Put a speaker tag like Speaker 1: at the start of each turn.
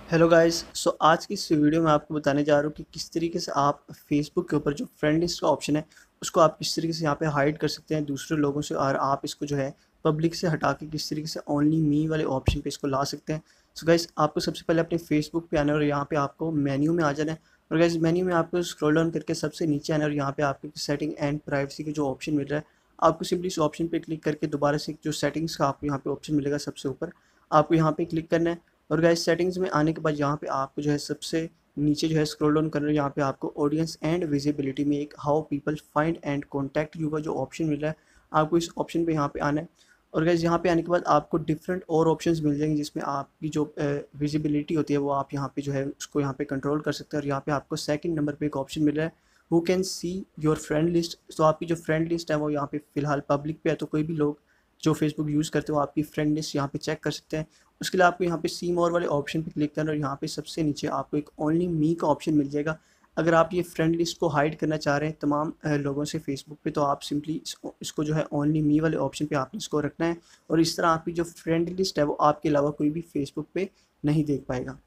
Speaker 1: Hello guys. सो आज की इस वीडियो में आपको बताने जा रहा हूँ कि किस तरीके से आप फेसबुक के ऊपर जो फ्रेंड लिस्ट का ऑप्शन है उसको आप किस तरीके से यहाँ पे हाइड कर सकते हैं दूसरे लोगों से, और आप इसको जो है पब्लिक से हटा के किस तरीके से ओनली मी वाले ऑप्शन पे इसको ला सकते हैं। सो गाइस, आपको सबसे पहले अपने फेसबुक पे आना है और यहाँ पे आपको मेन्यू में आ जाना है। और गाइस, मेन्यू में आपको स्क्रॉल डाउन करके सबसे नीचे आना है और यहाँ पे आपको सेटिंग एंड प्राइवेसी का जो ऑप्शन मिल रहा है, आपको सिंपली इस ऑप्शन पे क्लिक करके दोबारा से जो सेटिंग्स का आपको यहाँ पे ऑप्शन मिलेगा सबसे ऊपर, आपको यहाँ पे क्लिक करना है। और गाइस, सेटिंग्स में आने के बाद यहाँ पे आपको जो है सबसे नीचे जो है स्क्रॉल डाउन करना है। यहाँ पे आपको ऑडियंस एंड विजिबिलिटी में एक how people find and contact you का जो ऑप्शन मिल रहा है, आपको इस ऑप्शन पे यहाँ पे आना है। और गाइस, यहाँ पे आने के बाद आपको डिफरेंट और ऑप्शंस मिल जाएंगे जिसमें आपकी जो विजिबिलिटी होती है वो आप यहाँ पे जो है उसको यहाँ पे कंट्रोल कर सकते हैं। और यहाँ पे आपको सेकंड नंबर पे एक ऑप्शन मिल रहा है who can see your friend list. तो आपकी जो फ्रेंड लिस्ट है वो यहाँ पे फिलहाल पब्लिक पे है, तो कोई भी लोग जो फेसबुक यूज़ करते हो आपकी फ्रेंड लिस्ट यहाँ पे चेक कर सकते हैं। उसके लिए आपको यहाँ पे सी मोर वाले ऑप्शन पे क्लिक करना है और यहाँ पे सबसे नीचे आपको एक ओनली मी का ऑप्शन मिल जाएगा। अगर आप ये फ्रेंड लिस्ट को हाइड करना चाह रहे हैं तमाम लोगों से फेसबुक पे, तो आप सिंपली इसको जो है ओनली मी वाले ऑप्शन पे आपने इसको रखना है, और इस तरह आपकी जो फ्रेंड लिस्ट है वो आपके अलावा कोई भी फेसबुक पे नहीं देख पाएगा।